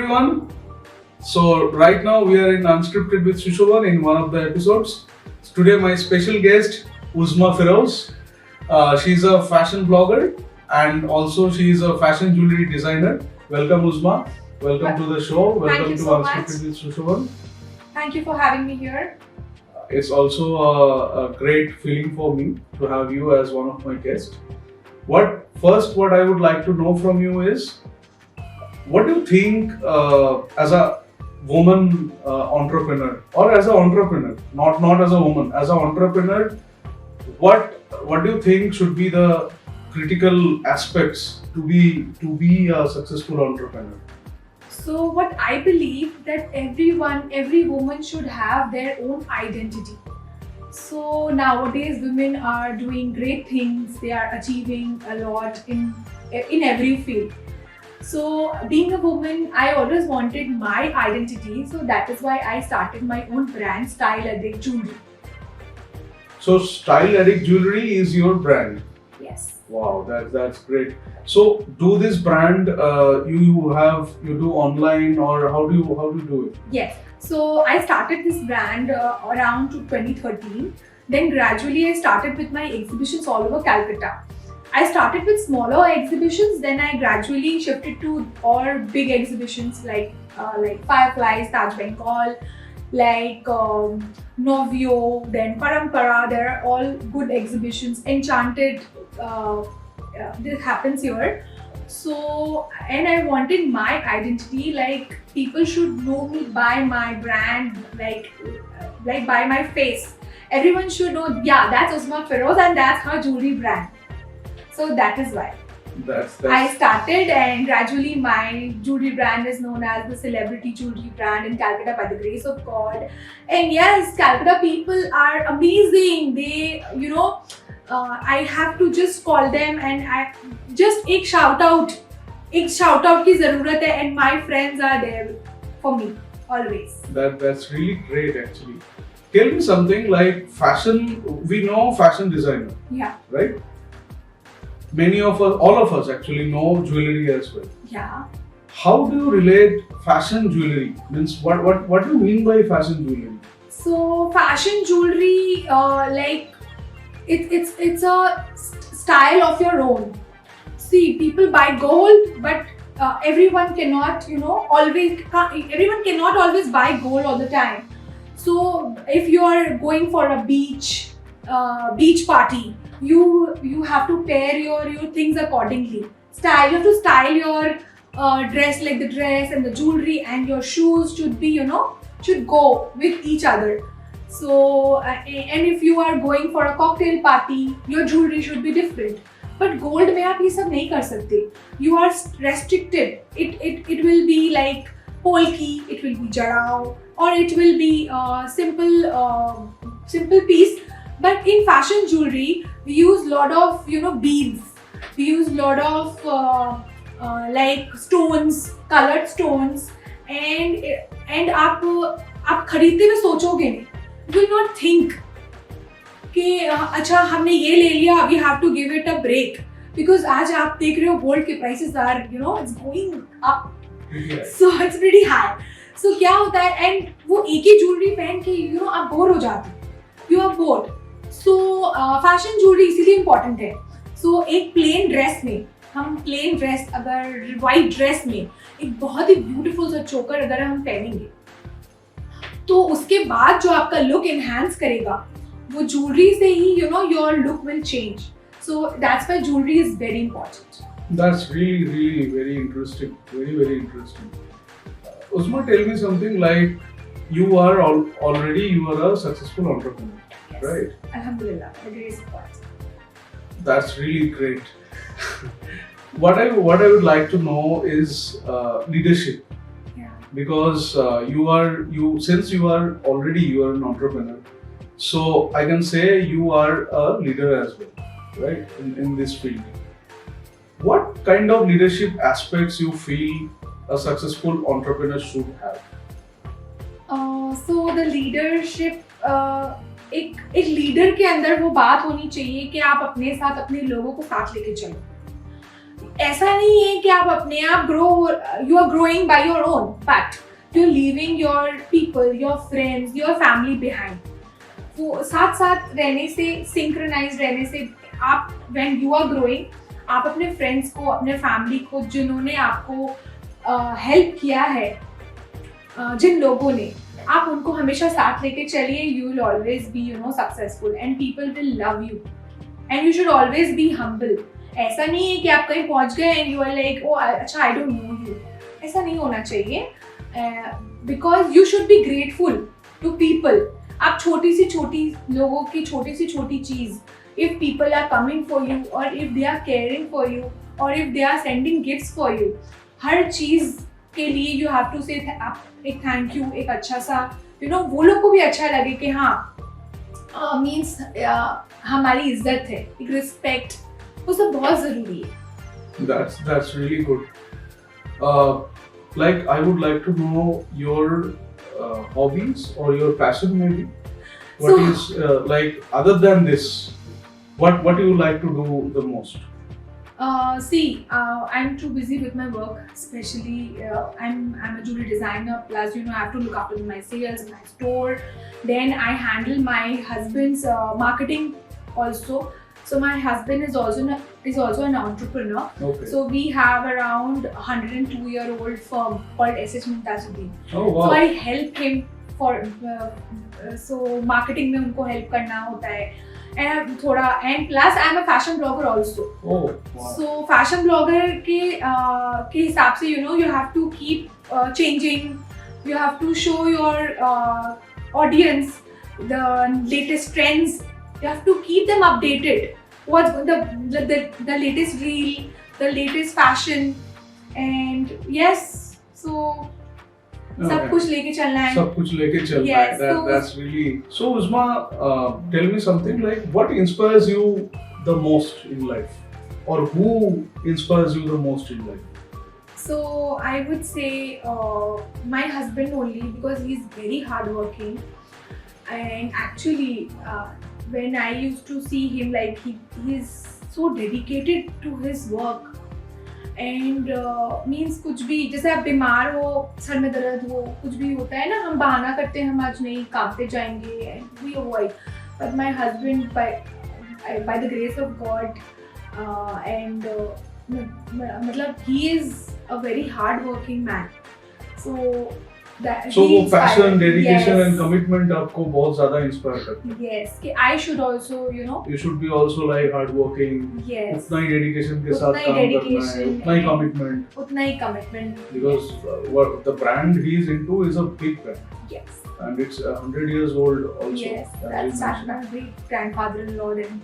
everyone. So right now we are in Unscripted with Sushovan in one of the episodes. Today my special guest Uzma Feroz. She's a fashion blogger and also she is a fashion jewelry designer. Welcome Uzma. Welcome to the show. Welcome to Unscripted with Sushovan. Thank you for having me here. It's also a great feeling for me to have you as one of my guests. What I would like to know from you is, what do you think as a woman entrepreneur or as an entrepreneur, not as a woman, as an entrepreneur, what do you think should be the critical aspects to be a successful entrepreneur? So what I believe that every woman should have their own identity. So nowadays women are doing great things. They are achieving a lot in every field. So being a woman, I always wanted my identity. So that is why I started my own brand, Style Addict Jewelry. So Style Addict Jewelry is your brand. Yes. Wow, that's great. So, do this brand you do online, or how do you do it? Yes. So I started this brand around to 2013. Then gradually I started with my exhibitions all over Calcutta. I started with smaller exhibitions. Then I gradually shifted to all big exhibitions like Fireflies, Taj Bengal, like Novio, then Parampara. They're all good exhibitions. Enchanted. This happens here. So, and I wanted my identity, like people should know me by my brand, like by my face. Everyone should know, yeah, that's Uzma Feroz and that's her jewelry brand. So that is why. That's I started, and gradually my jewelry brand is known as the celebrity jewelry brand in Calcutta by the grace of God. And yes, Calcutta people are amazing. They, I have to just call them and I just एक shout out की ज़रूरत है, and my friends are there for me always. That's really great actually. Tell me something like fashion. We know fashion designer. Yeah. Right? Many of us, all of us actually know jewelry as well. Yeah. How do you relate fashion jewelry? Means what do you mean by fashion jewelry? So fashion jewelry, it's a style of your own. See, people buy gold, but everyone cannot always buy gold all the time. So if you are going for a beach party, you have to pair your things accordingly. You have to style your dress, like the dress and the jewelry and your shoes should go with each other. So and if you are going for a cocktail party, your jewelry should be different. But gold में आप ये सब नहीं कर सकते. You are restricted. It will be like polki, it will be jarao, or it will be simple piece. But in fashion jewelry, we use lot of beads. We use lot of like stones, colored stones, and आप खरीदते हुए सोचोगे नहीं. You will not think कि अच्छा हमने ये ले लिया, we have to give it a break, because आज आप देख रहे हो gold के prices are it's going up, so it's pretty high. So क्या होता है, and वो एक ही jewelry पहन के आप बोर हो जाते हो, you are bored. So fashion jewelry इसीलिए important है. So एक plain dress में, हम plain dress अगर white dress में एक बहुत ही beautiful सा choker अगर हम पहनेंगे, तो उसके बाद जो आपका लुक एनहांस करेगा वो ज्वेलरी से ही your look will change. So that's why jewellery is very important. That's really very interesting. Very interesting. Uzma, tell me something like you are a successful entrepreneur, Yes. right? Alhamdulillah, the grace of God. That's really great. What I would like to know is leadership. Because since you are an entrepreneur, so I can say you are a leader as well, right? In this field, what kind of leadership aspects you feel a successful entrepreneur should have? So the leadership, एक leader के अंदर वो बात होनी चाहिए कि आप अपने साथ अपने लोगों को साथ लेके चलो. ऐसा नहीं है कि आप अपने आप you are growing by your own, but you are leaving your people, your friends, your family behind. वो साथ साथ रहने से, सिंक्रोनाइज रहने से, आप व्हेन यू आर ग्रोइंग, आप अपने फ्रेंड्स को, अपने फैमिली को, जिन्होंने आपको हेल्प किया है, जिन लोगों ने, आप उनको हमेशा साथ लेके चलिए. You will always be successful and people will love you and you should always be humble. ऐसा नहीं है कि आप कहीं पहुंच गए and you are like oh अच्छा आई डोंट नो यू. ऐसा नहीं होना चाहिए, because you should be grateful to people. आप छोटी सी लोगों की छोटी सी छोटी चीज़, if people are coming for you or if they are caring for you or if they are sending gifts for you, हर चीज़ के लिए you have to say एक thank you, एक अच्छा सा वो लोग को भी अच्छा लगे कि हाँ मीन्स हमारी इज्जत है, एक रिस्पेक्ट, वो सब बहुत ज़रूरी है. That's really good. Like I would like to know your hobbies or your passion maybe. What is like other than this? What do you like to do the most? I'm too busy with my work, especially I'm a jewelry designer, plus I have to look after my sales, my store. Then I handle my husband's marketing also. So my husband is also an entrepreneur. Okay. So we have around 102-year-old firm called SH Muntajuddin. Oh wow. So I help him for so marketing में उनको help करना होता है. And plus I'm a fashion blogger also. Oh, wow. So fashion blogger के हिसाब से you have to keep changing. You have to show your audience the latest trends. You have to keep them updated. What's the latest reel, the latest fashion, and yes, so. Okay. सब कुछ लेके चलना है. सब कुछ लेके चलना Yes, है. That's really. So Uzma, tell me something like what inspires you the most in life, or who inspires you the most in life? So I would say my husband only, because he's very hardworking, and actually when I used to see him, like he's so dedicated to his work. And means कुछ भी, जैसे आप बीमार हो, sir में दर्द हो, कुछ भी होता है ना, हम बहाना करते हैं हम आज नहीं काम पे जाएंगे and we avoid. But my husband by the grace of God and मतलब he is a very hard working man. So वो पैशन, डेडिकेशन एंड कमिटमेंट आपको बहुत ज्यादा इंस्पायर करता है. यस, कि I should also you should be also like hard working. Yes. उतना ही dedication के साथ उतना ही काम करना है, dedication उतना ही and- कमिटमेंट. उतना ही commitment. Because what the brand he is into is a big brand, Yes. and it's 100 years old also. Yes, as you that's mentioned. my great grandfather-in-law, and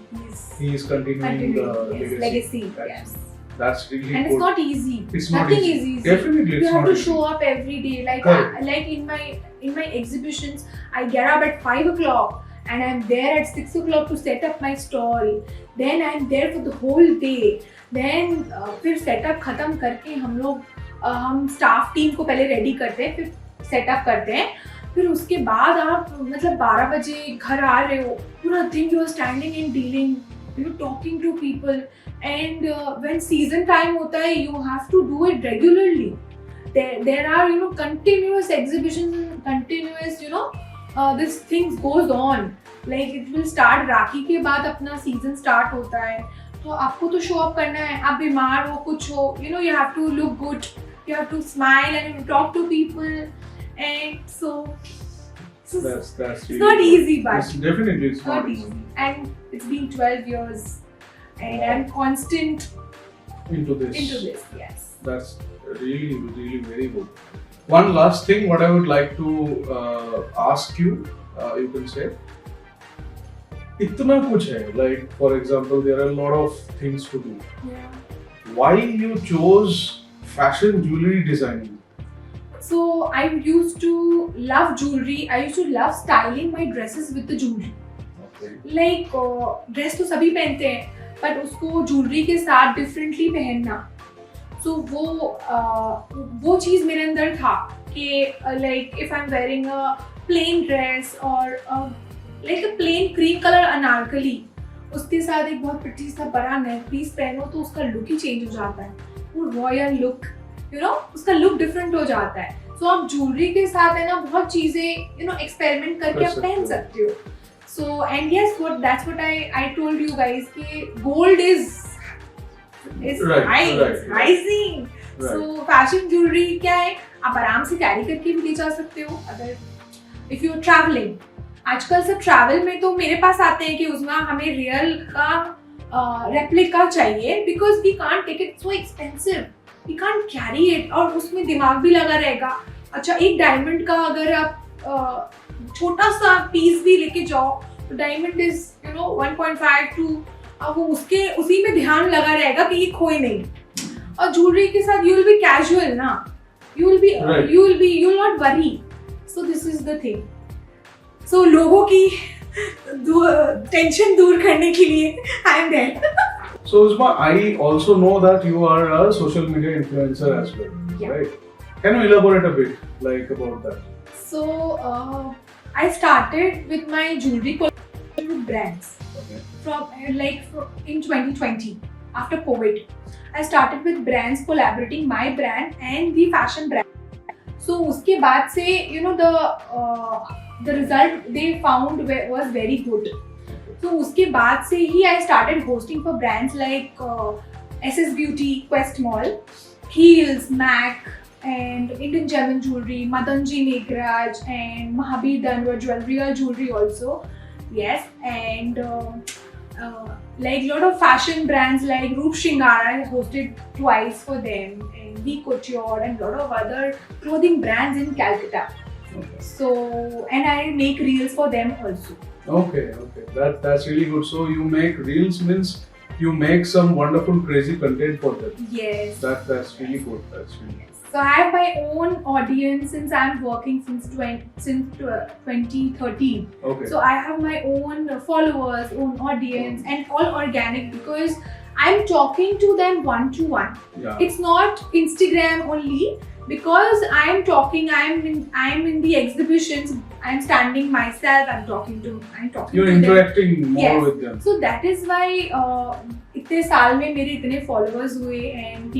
He is continuing the yes, legacy. Yes. That's really And good. it's not easy. It's not Nothing easy. is easy. Definitely, You it's have not to easy. show up every day. Like Correct. like in my exhibitions, I get up at 5 o'clock and I'm there at 6 o'clock to set up my stall. Then I'm there for the whole day. Then फिर setup खत्म करके हम staff team को पहले ready करते हैं, फिर setup करते हैं. फिर उसके बाद आप मतलब 12 बजे घर आ रहे हो, पूरा दिन you are standing and dealing, talking to people. And when season time होता है, you have to do it regularly. There are continuous exhibitions and continuous this things goes on. Like it will start राखी के बाद अपना season start होता है, तो आपको तो show up करना है. आप बीमार हो, कुछ हो, you have to look good, you have to smile and talk to people, and so That's it's really not good. easy, but It's definitely it's not easy. And it's been 12 years, and I'm constant into this. Yes. That's really, really very good. One last thing, what I would like to ask you, you can say, इतना कुछ है, like for example, there are a lot of things to do. Yeah. Why you chose fashion jewelry designing? So I used to love jewelry. I used to love styling my dresses with the jewelry. Okay. Like dress तो सभी पहनते हैं, but उसको jewellery के साथ differently पहनना. सो वो चीज़ मेरे अंदर था कि like if I am wearing a plain dress और like a plain cream colour anarkali, उसके साथ एक बहुत प्रिटी सा बड़ा नेक पीस पहनो तो उसका लुक ही चेंज हो जाता है, वो रॉयल लुक, यू नो, उसका लुक डिफरेंट हो जाता है। सो आप ज्वेलरी के साथ है ना बहुत चीजें यू नो एक्सपेरिमेंट करके आप पहन सकते हो। So and yes, what that's what I told you guys कि gold is rising. So fashion jewellery क्या है, आप आराम से कैरी करके भी ले जा सकते हो अगर इफ यू आर ट्रैवलिंग। आजकल सब ट्रैवल में तो मेरे पास आते हैं कि उसमें हमें रियल का रेप्लिका चाहिए because we can't take it, so expensive, we can't carry it, और उसमें दिमाग भी लगा रहेगा। अच्छा, एक डायमंड का अगर आप छोटा सा पीस भी लेके जाओ तो diamond is you know 1.5 two, वो उसके उसी में ध्यान लगा रहेगा कि ये खोए नहीं। और ज्वेलरी के साथ यू विल बी कैजुअल ना, you will not worry. So this is the thing. So लोगों की टेंशन दूर करने के लिए I am there. So Uzma, I also know that you are a social media influencer as well, Yeah. right? Can you elaborate a bit, like about that? So I started with my jewelry collaboration with brands Okay. from in 2020 after COVID. I started with brands collaborating my brand and the fashion brand. So उसके बाद से you know the result they found was very good. तो उसके बाद से ही I started hosting for brands like SS Beauty, Quest Mall, Heels, MAC, and Indian Gem and Jewelry, Madanji Megraj, and Mahabir Danwar Jewelry also. Yes, and like lot of fashion brands like Roop Shingara, I hosted twice for them, and V Couture, and lot of other clothing brands in Calcutta. Okay. So, and I make reels for them also. Okay. That's really good. So you make reels, means you make some wonderful, crazy content for them. Yes. That's really good. That's really good. So I have my own audience since I'm working since 2013. Okay. So I have my own followers, own audience, and all organic because I'm talking to them one to one. Yeah. It's not Instagram only because I'm talking. I'm in the exhibitions. I'm standing myself. I'm talking You're to them. interacting more Yes. with them. So that is why इतने साल में मेरे इतने followers हुए and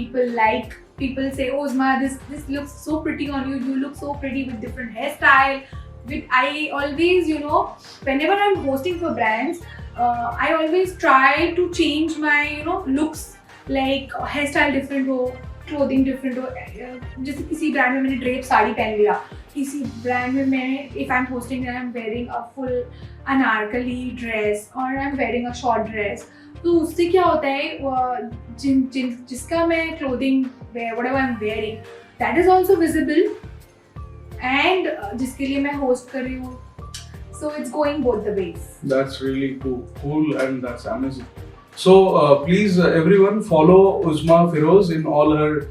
people say, oh Uzma, this looks so pretty on you. You look so pretty with different hairstyle. I always, you know, whenever I'm hosting for brands, I always try to change my, you know, looks, like hairstyle different हो, clothing different हो. जैसे किसी brand में मैंने drape sari पहन लिया, किसी brand में मैं if I'm hosting and I'm wearing a full anarkali dress or I'm wearing a short dress, तो उससे क्या होता है जिसका मैं clothing whatever I'm wearing, that is also visible, and जिसके लिए मैं host कर रही हूँ, so it's going both the ways. That's really cool, and that's amazing. So please everyone follow Uzma Feroz in all her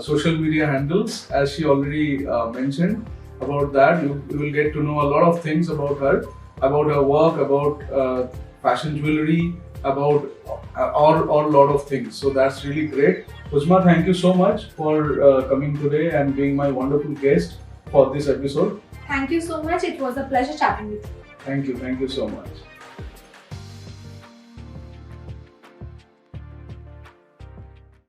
social media handles, as she already mentioned about that. You will get to know a lot of things about her work, about fashion jewelry, about all lot of things. So that's really great. Uzma, thank you so much for coming today and being my wonderful guest for this episode. Thank you so much. It was a pleasure chatting with you. Thank you so much.